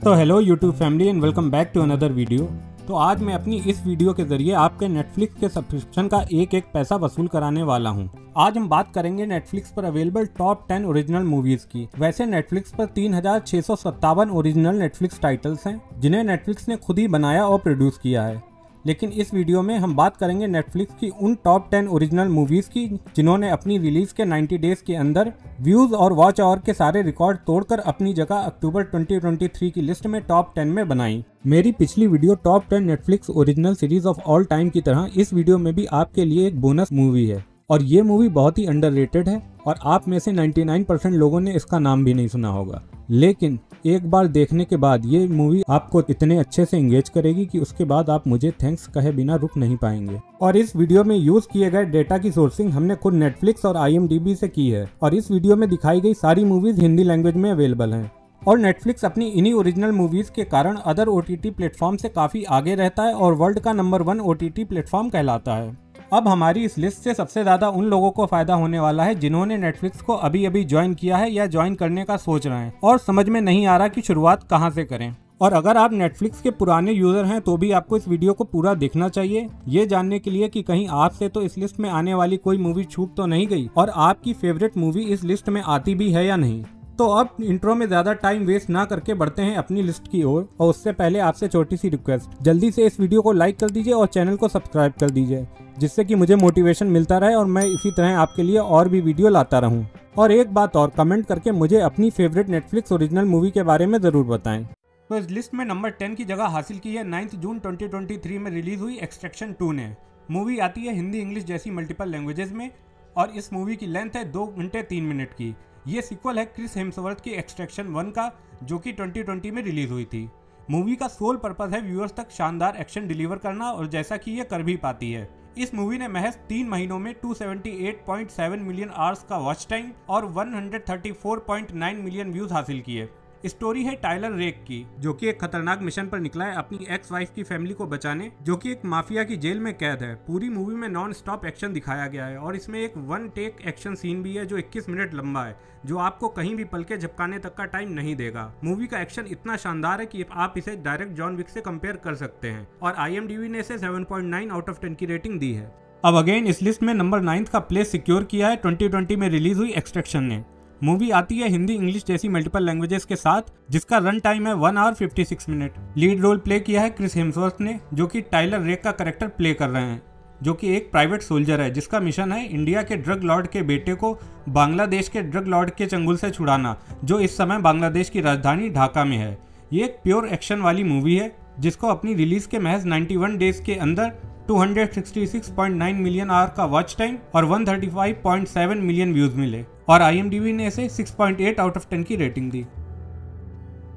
तो hello YouTube family and welcome back to another video. तो आज मैं अपनी इस वीडियो के जरिए आपके नेटफ्लिक्स के सब्सक्रिप्शन का एक पैसा वसूल कराने वाला हूं। आज हम बात करेंगे नेटफ्लिक्स पर अवेलेबल टॉप 10 ओरिजिनल मूवीज की। वैसे नेटफ्लिक्स पर 3657 ओरिजिनल नेटफ्लिक्स टाइटल्स हैं जिन्हें नेटफ्लिक्स ने खुद ही बनाया और प्रोड्यूस किया है, लेकिन इस वीडियो में हम बात करेंगे नेटफ्लिक्स की उन टॉप 10 ओरिजिनल मूवीज की जिन्होंने अपनी रिलीज के 90 डेज के अंदर व्यूज और वॉच आवर के सारे रिकॉर्ड तोड़कर अपनी जगह अक्टूबर 2023 की लिस्ट में टॉप 10 में बनाई। मेरी पिछली video top 10 Netflix original series of all time की तरह इस वीडियो में भी आपके लिए एक बोनस मूवी है और ये मूवी बहुत ही अंडररेटेड है और आप में से 99% लोगों ने इसका नाम भी नहीं सुना होगा, लेकिन एक बार देखने के बाद ये मूवी आपको इतने अच्छे से एंगेज करेगी कि उसके बाद आप मुझे थैंक्स कहे बिना रुक नहीं पाएंगे। और इस वीडियो में यूज किए गए डेटा की सोर्सिंग हमने खुद नेटफ्लिक्स और IMDb से की है और इस वीडियो में दिखाई गई सारी मूवीज हिंदी लैंग्वेज में अवेलेबल हैं। और नेटफ्लिक्स अपनी इन्हीं ओरिजिनल मूवीज के कारण अदर OTT प्लेटफॉर्म से काफी आगे रहता है और वर्ल्ड का नंबर 1 OTT प्लेटफॉर्म कहलाता है। अब हमारी इस लिस्ट से सबसे ज्यादा उन लोगों को फायदा होने वाला है जिन्होंने नेटफ्लिक्स को अभी अभी ज्वाइन किया है या ज्वाइन करने का सोच रहे हैं और समझ में नहीं आ रहा कि शुरुआत कहां से करें। और अगर आप नेटफ्लिक्स के पुराने यूजर हैं तो भी आपको इस वीडियो को पूरा देखना चाहिए, ये जानने के लिए कि कहीं आपसे तो इस लिस्ट में आने वाली कोई मूवी छूट तो नहीं गई और आपकी फेवरेट मूवी इस लिस्ट में आती भी है या नहीं। तो अब इंट्रो में ज्यादा टाइम वेस्ट ना करके बढ़ते हैं अपनी लिस्ट की ओर और उससे पहले आपसे छोटी सी रिक्वेस्ट, जल्दी से इस वीडियो को लाइक कर दीजिए और चैनल को सब्सक्राइब कर दीजिए जिससे कि मुझे मोटिवेशन मिलता रहे और मैं इसी तरह आपके लिए और भी वीडियो लाता रहूं। और एक बात और, कमेंट करके मुझे अपनी फेवरेट नेटफ्लिक्स ओरिजिनल मूवी के बारे में जरूर बताएं। तो इस लिस्ट में नंबर 10 की जगह हासिल की है 9 जून 2023 में रिलीज हुई एक्सट्रैक्शन 2 ने। मूवी आती है हिंदी इंग्लिश जैसी मल्टीपल लैंग्वेजेस में और इस मूवी की लेंथ है 2 घंटे 3 मिनट की। ये सीक्वल है क्रिस हेम्सवर्थ की एक्सट्रैक्शन 1 का जो कि 2020 में रिलीज हुई थी। मूवी का सोल पर्पस है व्यूअर्स तक शानदार एक्शन डिलीवर करना और जैसा कि ये कर भी पाती है। इस मूवी ने महज 3 महीनों में 278.7 मिलियन आवर्स का वॉच टाइम और 134.9 मिलियन व्यूज हासिल किए। स्टोरी है टाइलर रेक की जो कि एक खतरनाक मिशन पर निकला है अपनी एक्स वाइफ की फैमिली को बचाने, जो कि एक माफिया की जेल में कैद है। पूरी मूवी में नॉन स्टॉप एक्शन दिखाया गया है और इसमें एक 1 टेक एक्शन सीन भी है जो 21 मिनट लंबा है, जो आपको कहीं भी पलके झपकाने तक का टाइम नहीं देगा। मूवी का एक्शन इतना शानदार है कि आप इसे डायरेक्ट जॉन विक से कंपेयर कर सकते हैं और IMDb ने इसे 7.9 आउट ऑफ 10 की रेटिंग दी है। अब अगेन इस लिस्ट में नंबर 9 का प्लेस सिक्योर किया है 2020 में रिलीज हुई एक्सट्रैक्शन ने। मूवी आती है हिंदी इंग्लिश जैसी मल्टीपल लैंग्वेजेस के साथ जिसका रन टाइम है 1 आवर 56 मिनट। लीड रोल प्ले किया है क्रिस हेम्सवर्थ ने जो कि टाइलर रेक का कैरेक्टर प्ले कर रहे हैं, जो कि एक प्राइवेट सोल्जर है जिसका मिशन है इंडिया के ड्रग लॉर्ड के बेटे को बांग्लादेश के ड्रग लॉर्ड के चंगुल से छुड़ाना, जो इस समय बांग्लादेश की राजधानी ढाका में है। ये एक प्योर एक्शन वाली मूवी है जिसको अपनी रिलीज के महज 91 डेज के अंदर 266.9 मिलियन आवर का वॉच टाइम और 135.7 मिलियन व्यूज मिले और IMDb ने इसे 6.8 आउट ऑफ 10 की रेटिंग दी।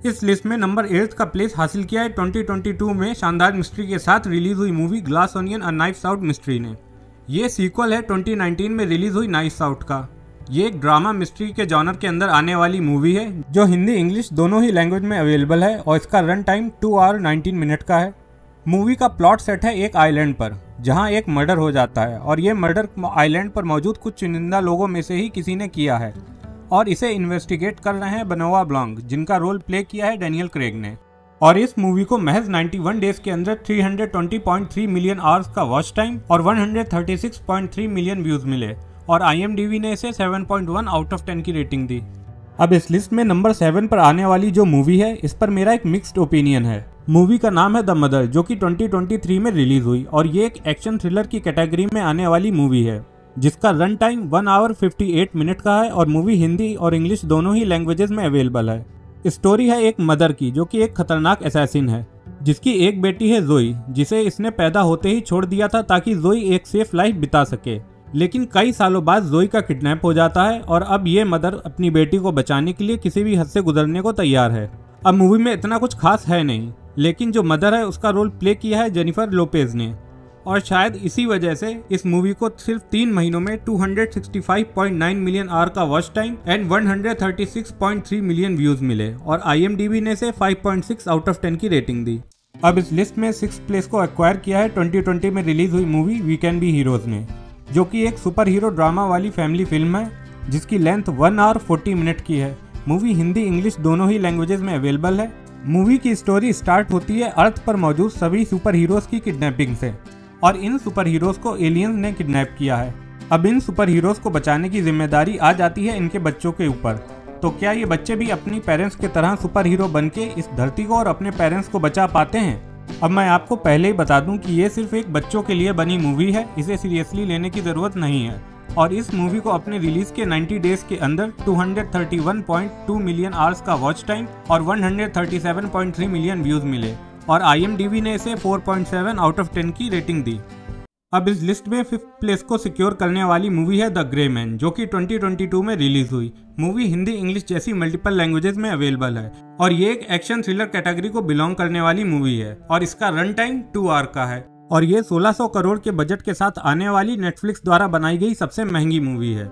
इस लिस्ट में नंबर 8 का प्लेस हासिल किया है 2022 में शानदार मिस्ट्री के साथ रिलीज हुई मूवी ग्लास ओनियन अ नाइफ्स आउट मिस्ट्री ने। ये सीक्वल है 2019 में रिलीज हुई नाइफ्स आउट का। ये एक ड्रामा मिस्ट्री के जॉनर के अंदर आने वाली मूवी है जो हिंदी इंग्लिश दोनों ही लैंग्वेज में अवेलेबल है और इसका रन टाइम 2 आवर 19 मिनट का है। मूवी का प्लॉट सेट है एक आइलैंड पर जहां एक मर्डर हो जाता है और ये मर्डर आइलैंड पर मौजूद कुछ चुनिंदा लोगों में से ही किसी ने किया है और इसे इन्वेस्टिगेट कर रहे हैं बेनोआ ब्लॉन्क जिनका रोल प्ले किया है डैनियल क्रेग ने। और इस मूवी को महज 91 डेज के अंदर 320.3 मिलियन आवर्स का वॉच टाइम और 136.3 मिलियन व्यूज मिले और IMDb ने इसे 7.1 आउट ऑफ 10 की रेटिंग दी। अब इस लिस्ट में नंबर 7 पर आने वाली जो मूवी है इस पर मेरा एक मिक्स्ड ओपिनियन है। मूवी का नाम है द मदर जो कि 2023 में रिलीज हुई और ये एक एक्शन थ्रिलर की कैटेगरी में आने वाली मूवी है जिसका रन टाइम 1 आवर 58 मिनट का है और मूवी हिंदी और इंग्लिश दोनों ही लैंग्वेजेस में अवेलेबल है। स्टोरी है एक मदर की जो कि एक खतरनाक असैसिन है जिसकी एक बेटी है जोई जिसे इसने पैदा होते ही छोड़ दिया था ताकि जोई एक सेफ लाइफ बिता सके, लेकिन कई सालों बाद जोई का किडनैप हो जाता है और अब ये मदर अपनी बेटी को बचाने के लिए किसी भी हद से गुजरने को तैयार है। अब मूवी में इतना कुछ खास है नहीं, लेकिन जो मदर है उसका रोल प्ले किया है जेनिफर लोपेज ने और शायद इसी वजह से इस मूवी को सिर्फ 3 महीनों में 265.9 मिलियन आवर का watch time and 136.3 million views मिले और IMDb ने इसे 5.6 आउट ऑफ 10 की रेटिंग दी। अब इस लिस्ट में 6th प्लेस को एक्वायर किया है 2020 में रिलीज हुई movie we can be heroes ने, जो कि एक सुपर हीरो ड्रामा वाली फैमिली फिल्म है जिसकी लेंथ 1 आवर 40 मिनट की है। मूवी हिंदी इंग्लिश दोनों ही लैंग्वेजेस में अवेलेबल है मूवी की स्टोरी स्टार्ट होती है अर्थ पर मौजूद सभी सुपर हीरोज की किडनैपिंग से और इन सुपर हीरोज को एलियंस ने किडनैप किया है। अब इन सुपर हीरोज को बचाने की जिम्मेदारी आ जाती है इनके बच्चों के ऊपर। तो क्या ये बच्चे भी अपनी पेरेंट्स की तरह सुपर हीरो बन के इस धरती को और अपने पेरेंट्स को बचा पाते हैं? अब मैं आपको पहले ही बता दूं कि ये सिर्फ एक बच्चों के लिए बनी मूवी है, इसे सीरियसली लेने की जरूरत नहीं है। और इस मूवी को अपने रिलीज के 90 डेज के अंदर 231.2 मिलियन आवर्स का वॉच टाइम और 137.3 मिलियन व्यूज मिले और IMDb ने इसे 4.7 आउट ऑफ 10 की रेटिंग दी। अब इस लिस्ट में 5th प्लेस को सिक्योर करने वाली मूवी है द ग्रे मैन, जो कि 2022 में रिलीज हुई। मूवी हिंदी, इंग्लिश जैसी मल्टीपल लैंग्वेजेस में अवेलेबल है और ये एक एक्शन थ्रिलर कैटेगरी को बिलोंग करने वाली मूवी है और इसका रन टाइम 2 आवर का है और ये 1600 करोड़ के बजट के साथ आने वाली नेटफ्लिक्स द्वारा बनाई गई सबसे महंगी मूवी है।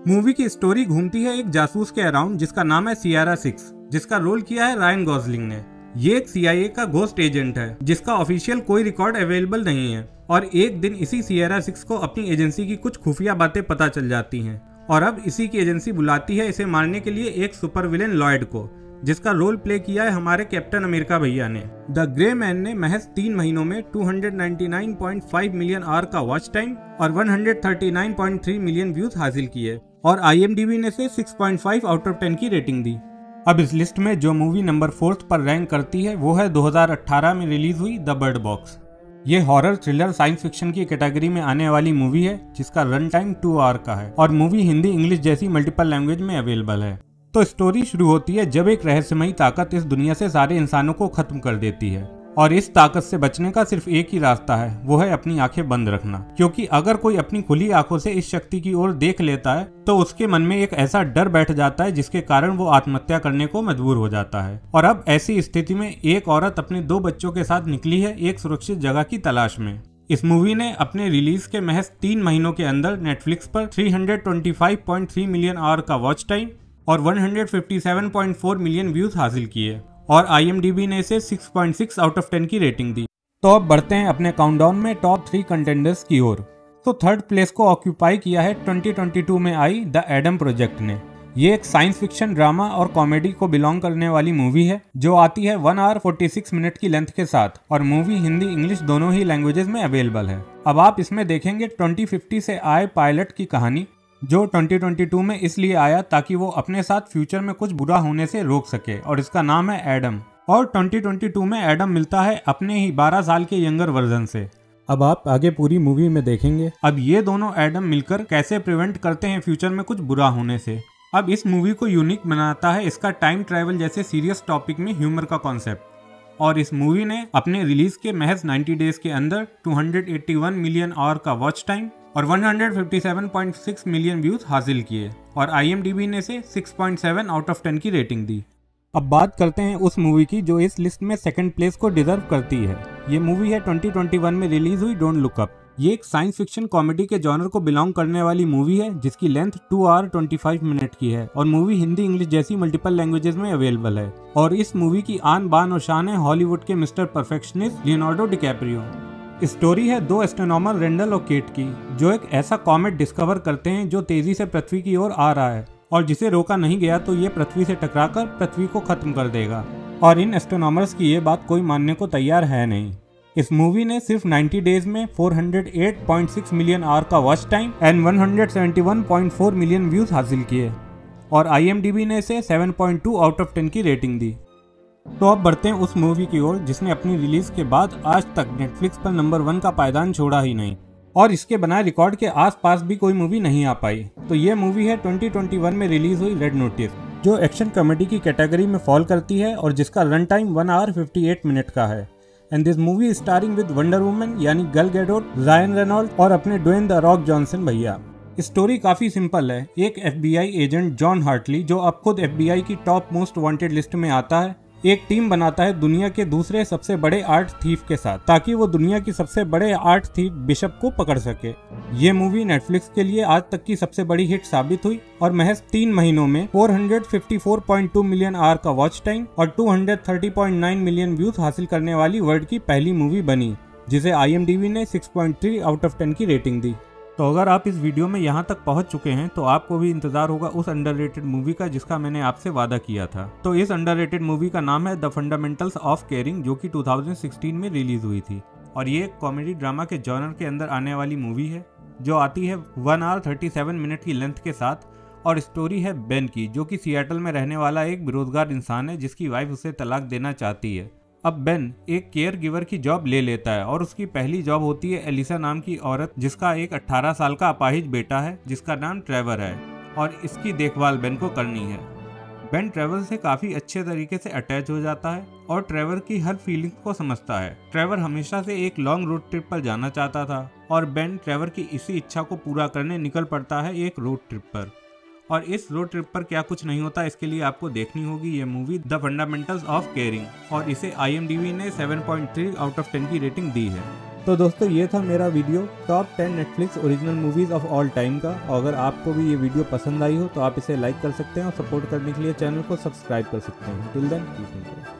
मूवी की स्टोरी घूमती है एक जासूस के अराउंड जिसका नाम है सियरा 6, जिसका रोल किया है रायन गॉसलिंग ने। ये एक CIA का घोस्ट एजेंट है जिसका ऑफिशियल कोई रिकॉर्ड अवेलेबल नहीं है और एक दिन इसी सियरा 6 को अपनी एजेंसी की कुछ खुफिया बातें पता चल जाती हैं और अब इसी की एजेंसी बुलाती है इसे मारने के लिए एक सुपर विलेन लॉयड को, जिसका रोल प्ले किया है हमारे कैप्टन अमेरिका भैया ने। द ग्रे मैन ने महज 3 महीनों में 299.5 मिलियन आवर का वॉच टाइम और 139.3 मिलियन व्यूज हासिल किए और IMDb ने इसे 6.5 आउट ऑफ 10 की रेटिंग दी। अब इस लिस्ट में जो मूवी नंबर 4th पर रैंक करती है वो है 2018 में रिलीज हुई द बर्ड बॉक्स। ये हॉरर, थ्रिलर, साइंस फिक्शन की कैटेगरी में आने वाली मूवी है जिसका रन टाइम 2 आवर का है और मूवी हिंदी, इंग्लिश जैसी मल्टीपल लैंग्वेज में अवेलेबल है। तो स्टोरी शुरू होती है जब एक रहस्यमयी ताकत इस दुनिया से सारे इंसानों को खत्म कर देती है और इस ताकत से बचने का सिर्फ एक ही रास्ता है, वो है अपनी आंखें बंद रखना। क्योंकि अगर कोई अपनी खुली आंखों से इस शक्ति की ओर देख लेता है तो उसके मन में एक ऐसा डर बैठ जाता है जिसके कारण वो आत्महत्या करने को मजबूर हो जाता है। और अब ऐसी स्थिति में एक औरत अपने 2 बच्चों के साथ निकली है एक सुरक्षित जगह की तलाश में। इस मूवी ने अपने रिलीज के महज 3 महीनों के अंदर नेटफ्लिक्स पर 325.3 मिलियन आवर का वॉच टाइम और 157.4 मिलियन व्यूज हासिल किए और IMDb ने इसे 6.6 आउट ऑफ 10 की रेटिंग दी। तो अब बढ़ते हैं अपने काउंटडाउन में टॉप 3 कंटेंडर्स की ओर। तो 3rd प्लेस को ऑक्यूपाई किया है 2022 में आई द एडम प्रोजेक्ट ने। ये एक साइंस फिक्शन, ड्रामा और कॉमेडी को बिलोंग करने वाली मूवी है जो आती है 1 आवर 46 मिनट की लेंथ के साथ और मूवी हिंदी, इंग्लिश दोनों ही लैंग्वेजेस में अवेलेबल है। अब आप इसमें देखेंगे 2050 से आए पायलट की कहानी जो 2022 में इसलिए आया ताकि वो अपने साथ फ्यूचर में कुछ बुरा होने से रोक सके और इसका नाम है एडम। और 2022 में एडम मिलता है अपने ही 12 साल के यंगर वर्जन से। अब आप आगे पूरी मूवी में देखेंगे अब ये दोनों एडम मिलकर कैसे प्रिवेंट करते हैं फ्यूचर में कुछ बुरा होने से। अब इस मूवी को यूनिक बनाता है इसका टाइम ट्रैवल जैसे सीरियस टॉपिक में ह्यूमर का कॉन्सेप्ट और इस मूवी ने अपने रिलीज के महज 90 डेज के अंदर 281 मिलियन आवर का वॉच टाइम और 157.6 मिलियन व्यूज हासिल किए और IMDb ने इसे 6.7 आउट ऑफ 10 की रेटिंग दी। अब बात करते हैं उस मूवी की जो इस लिस्ट में 2nd प्लेस को डिजर्व करती है। ये मूवी है 2021 में रिलीज हुई डोंट लुक अप। ये एक साइंस फिक्शन कॉमेडी के जॉनर को बिलोंग करने वाली मूवी है जिसकी लेंथ 2 आवर 25 मिनट की है और मूवी हिंदी, इंग्लिश जैसी मल्टीपल लैंग्वेजेस में अवेलेबल है और इस मूवी की आन बान और शान है हॉलीवुड के mister perfectionist Leonardo DiCaprio. Story है 2 एस्ट्रोनॉमर रेंडल और केट की जो एक ऐसा कॉमेट डिस्कवर करते हैं जो तेजी से पृथ्वी की ओर आ रहा है और जिसे रोका नहीं गया तो ये पृथ्वी से टकराकर पृथ्वी को खत्म कर देगा और इन एस्ट्रोनॉमर्स की ये बात कोई मानने को तैयार है नहीं। इस मूवी ने सिर्फ 90 डेज में 408.6 मिलियन आवर का watch time and 171.4 million views हासिल किए और IMDb ने इसे 7.2 आउट ऑफ 10 की रेटिंग दी। तो अब बढ़ते हैं उस मूवी की ओर जिसने अपनी रिलीज के बाद आज तक नेटफ्लिक्स पर नंबर 1 का पायदान छोड़ा ही नहीं और इसके बनाए रिकॉर्ड के आसपास भी कोई मूवी नहीं आ पाई। तो ये मूवी है 2021 में रिलीज हुई रेड नोटिस जो एक्शन कॉमेडी की कैटेगरी में फॉल करती है और जिसका रन टाइम 1 आवर 58 मिनट का है। And this movie starring with wonder woman यानी गल गैडोट, रायन रेनॉल्ड और अपने ड्वेन द रॉक जॉनसन भैया। स्टोरी काफी सिंपल है। एक FBI एजेंट जॉन हार्टली जो अब खुद FBI की टॉप मोस्ट वांटेड लिस्ट में आता है एक टीम बनाता है दुनिया के दूसरे सबसे बड़े आर्ट थीफ के साथ ताकि वो दुनिया की सबसे बड़े आर्ट थीफ बिशप को पकड़ सके। ये मूवी नेटफ्लिक्स के लिए आज तक की सबसे बड़ी हिट साबित हुई और महज 3 महीनों में 454.2 मिलियन आवर का वॉच टाइम और 230.9 मिलियन व्यूज हासिल करने वाली वर्ल्ड की पहली मूवी बनी जिसे IMDb ने 6.3 आउट ऑफ 10 की रेटिंग दी। तो अगर आप इस वीडियो में यहाँ तक पहुँच चुके हैं तो आपको भी इंतजार होगा उस अंडररेटेड मूवी का जिसका मैंने आपसे वादा किया था। तो इस अंडररेटेड मूवी का नाम है द फंडामेंटल्स ऑफ केयरिंग, जो कि 2016 में रिलीज हुई थी। और ये एक कॉमेडी ड्रामा के जॉनर के अंदर आने वाली मूवी है जो आती है 1 आवर 37 मिनट की लेंथ के साथ। और स्टोरी है बेन की, जो कि सिएटल में रहने वाला एक बेरोजगार इंसान है जिसकी वाइफ उसे तलाक देना चाहती है। अब बेन एक केयर गिवर की जॉब ले लेता है और उसकी पहली जॉब होती है एलिसा नाम की औरत जिसका एक 18 साल का अपाहिज बेटा है जिसका नाम ट्रेवर है, और इसकी देखभाल बेन को करनी है। बेन ट्रेवर से काफ़ी अच्छे तरीके से अटैच हो जाता है और ट्रेवर की हर फीलिंग्स को समझता है। ट्रेवर हमेशा से एक लॉन्ग रोड ट्रिप पर जाना चाहता था और बेन ट्रेवर की इसी इच्छा को पूरा करने निकल पड़ता है एक रोड ट्रिप पर। और इस रोड ट्रिप पर क्या कुछ नहीं होता इसके लिए आपको देखनी होगी ये movie the fundamentals of caring, और इसे IMDb ने 7.3 आउट ऑफ 10 की रेटिंग दी है। तो दोस्तों ये था मेरा video top 10 Netflix original movies of all time का। और अगर आपको भी ये वीडियो पसंद आई हो तो आप इसे लाइक कर सकते हैं और सपोर्ट करने के लिए चैनल को सब्सक्राइब कर सकते हैं। Till then keep